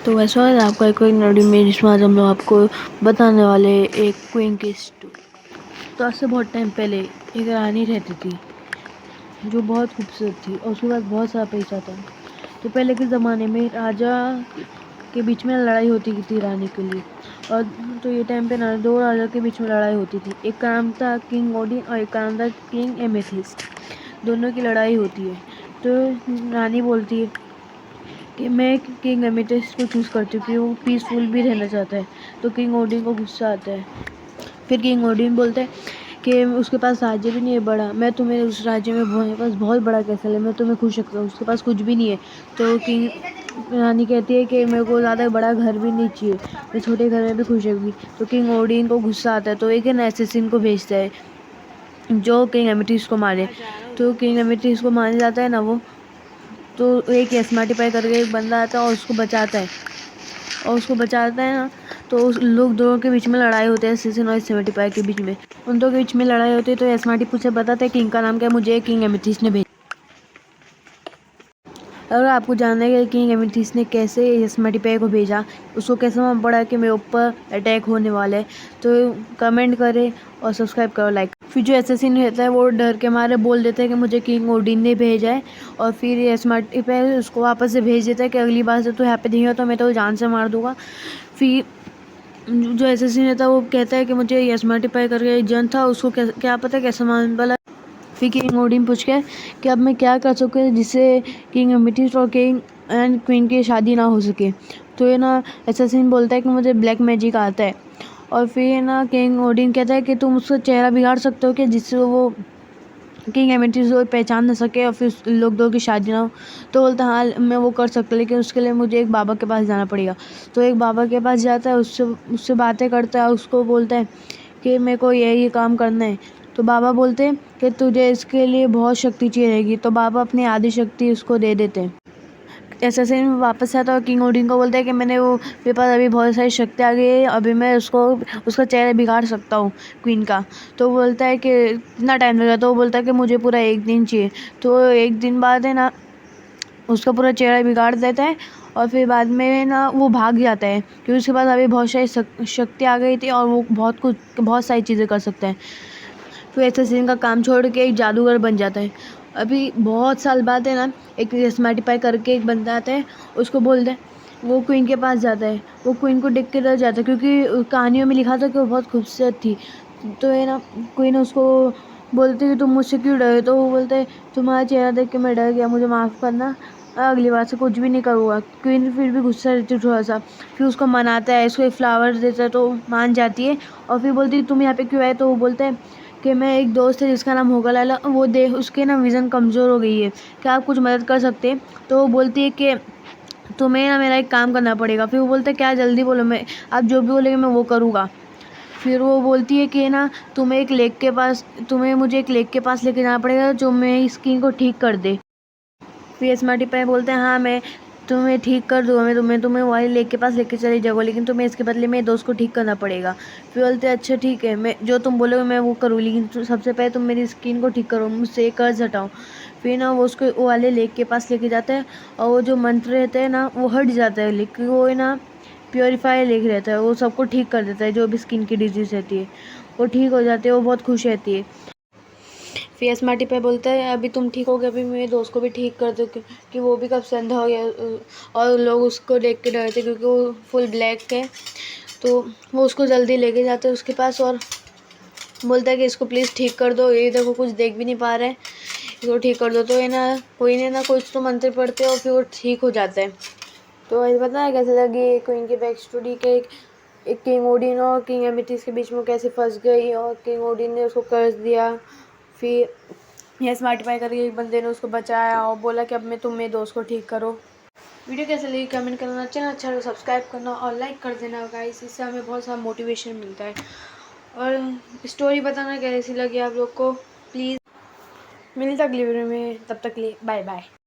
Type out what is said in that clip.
तो वैसा है आपका एक नड़ी में, जिसमें आज हम लोग आपको बताने वाले हैं एक क्वीन की स्टोरी। तो आज से बहुत टाइम पहले एक रानी रहती थी जो बहुत खूबसूरत थी और उसके पास बहुत सारा पैसा था। तो पहले के ज़माने में राजा के बीच में लड़ाई होती थी रानी के लिए। और तो ये टाइम पे ना दो राजा के बीच में लड़ाई होती थी। एक का नाम था किंग ओडिन और एक का नाम था किंग एमेथिस्ट। दोनों की लड़ाई होती है। तो रानी बोलती है कि मैं किंग एमेथिस्ट को चूज़ करती हूँ कि वो पीसफुल भी रहना चाहता है। तो किंग ओडिन को गुस्सा आता है। फिर किंग ओडिन बोलता है कि उसके पास राज्य भी नहीं है बड़ा, मैं तुम्हें उस राज्य में मेरे पास बहुत बड़ा कैसल है, मैं तुम्हें खुश रखता हूँ, उसके पास कुछ भी नहीं है। तो किंग रानी कहती है कि मेरे को ज़्यादा बड़ा घर भी नहीं चाहिए, मैं छोटे घर में भी खुश रहूँगी। तो किंग ओडिन को गुस्सा आता है, तो एक एसेसिन को भेजता है जो किंग एमेथिस्ट को मारे। तो किंग एमेथिस्ट को मारने जाता है ना वो, तो एक एस्मार्टी पाई करके एक बंदा आता है और उसको बचाता है ना। तो उस लोग दोनों के बीच में लड़ाई होती है, एसेसिन और एस्मार्टी पाई के बीच में, उन दोनों के बीच में लड़ाई होती है। तो एस्मार्टी पूछे बताते हैं किंग का नाम क्या है, मुझे किंग एमेथिस्ट ने भेजा। अगर आपको जानना है कि किंग एमेथिस्ट ने कैसे एस्मार्टी पाई को भेजा, उसको कैसे मालूम पड़ा कि मेरे ऊपर अटैक होने वाला है, तो कमेंट करें और सब्सक्राइब करो, लाइक। फिर जो एसेसिन रहता है वो डर के मारे बोल देता है कि मुझे किंग ओडिन ने भेजा है, और फिर एस्मार्टी पाई उसको वापस से भेज देता है कि अगली बार से तू यहाँ पे दिखेगा तो मैं तो जान से मार दूंगा। फिर जो एसेसिन रहता है वो कहता है कि मुझे एस्मार्टी पाई करके एक जन था, उसको क्या पता कैसा मालूम पड़ा। फिर किंग ओडिन पूछ के कि अब मैं क्या कर सकूँ जिससे किंग एमेथिस्ट और किंग एंड क्वीन की शादी ना हो सके। तो ये ना एसेसिन बोलता है कि मुझे ब्लैक मैजिक आता है। और फिर ना किंग ओडिन कहता है कि तुम उसका चेहरा बिगाड़ सकते हो कि जिससे वो किंग एमेथिस्ट को पहचान ना सके और फिर लोग दो की शादी ना हो। तो बोलता हाँ मैं वो कर सकता, लेकिन उसके लिए मुझे एक बाबा के पास जाना पड़ेगा। तो एक बाबा के पास जाता है, उससे बातें करता है, उसको बोलता है कि मेरे को यही काम करना है। तो बाबा बोलते हैं कि तुझे इसके लिए बहुत शक्ति चाहिए रहेगी। तो बाबा अपनी आधी शक्ति उसको दे देते हैं। एसेसिन वापस आता है और किंग ओडिन को बोलता है कि मेरे पास अभी बहुत सारी शक्ति आ गई है, अभी मैं उसका चेहरा बिगाड़ सकता हूँ क्वीन का। तो बोलता है कि कितना टाइम लगेगा, तो वो बोलता है कि मुझे पूरा एक दिन चाहिए। तो एक दिन बाद है ना उसका पूरा चेहरा बिगाड़ देता है, और फिर बाद में ना वो भाग जाता है क्योंकि उसके पास अभी बहुत सारी शक्ति आ गई थी और वो बहुत सारी चीज़ें कर सकता है। फिर एसेसिन का काम छोड़ के एक जादूगर बन जाता है। अभी बहुत साल बाद है ना एक स्मार्टी पाई करके एक बंदा आता है, उसको बोलता है, वो क्वीन के पास जाता है, वो क्वीन को देख के डर जाता है क्योंकि कहानियों में लिखा था कि वो बहुत खूबसूरत थी। तो है ना क्वीन उसको बोलती है कि तुम मुझसे क्यों डरे। तो वो बोलते है तुम्हारा चेहरा देख के मैं डर गया, मुझे माफ़ करना, अगली बार से कुछ भी नहीं करूँगा। क्वीन फिर भी गुस्सा रहती है थोड़ा सा। फिर उसको मनाता है, इसको एक फ्लावर देता है तो मान जाती है। और फिर बोलती है तुम यहाँ पे क्यों आए। तो वो बोलते हैं कि मैं एक दोस्त है जिसका नाम होगा लाला, वो देख उसके ना विज़न कमज़ोर हो गई है, क्या आप कुछ मदद कर सकते हैं। तो वो बोलती है कि तुम्हें ना मेरा एक काम करना पड़ेगा। फिर वो बोलता है क्या, जल्दी बोलो, मैं आप जो भी बोलेंगे मैं वो करूँगा। फिर वो बोलती है कि ना तुम्हें मुझे एक लेक के पास लेके जाना पड़ेगा जो मेरी स्किन को ठीक कर दे। फिर स्मार्टी पाई बोलते हैं हाँ मैं तुम्हें ठीक कर दूँगा, मैं तुम्हें वही लेक के पास लेके चली जाऊँगा, लेकिन तुम्हें इसके बदले मेरे दोस्त को ठीक करना पड़ेगा। फिर बोलते हैं अच्छा ठीक है, मैं जो तुम बोलोगे मैं वो करूँ, लेकिन सबसे पहले तुम मेरी स्किन को ठीक करो, मुझसे एक कर्ज हटाओ। फिर ना वो उसको वो वाले लेक के पास लेके जाता है और वो जो मंत्र रहता है ना वो हट जाता है, लेकिन वो है ना प्योरीफाई लेक रहता है, वो सबको ठीक कर देता है, जो भी स्किन की डिजीज़ रहती है वो ठीक हो जाती है, वो बहुत खुश रहती है। फिर स्मार्टी पे बोलता है अभी तुम ठीक हो गए, अभी मेरे दोस्त को भी ठीक कर दो कि वो भी कब से अंधा हो गया। और लोग उसको देख के डरते क्योंकि वो फुल ब्लैक है। तो वो उसको जल्दी लेके जाते हैं उसके पास और बोलता है कि इसको प्लीज़ ठीक कर दो, ये देखो कुछ देख भी नहीं पा रहे हैं, इसको ठीक कर दो। तो है ना कोई ना कुछ तो मंत्र पढ़ते हैं और फिर वो ठीक हो जाता है। तो ये पता है कैसे लगी क्वीन की बैक स्टोरी के एक किंग ओडिन और किंग एमेथिस्ट के बीच में कैसे फंस गई और किंग ओडिन ने उसको कर्ज दिया। फिर यह स्मार्ट पाई करके एक बंदे ने उसको बचाया और बोला कि अब मैं तुम मेरे दोस्त को ठीक करो। वीडियो कैसे लगी कमेंट करना, चैनल अच्छा लगे सब्सक्राइब करना और लाइक कर देना गाइस, इससे हमें बहुत सारा मोटिवेशन मिलता है। और स्टोरी बताना कैसी लगी आप लोग को, प्लीज़। मिलता अगली वीडियो में, तब तक के लिए बाय बाय।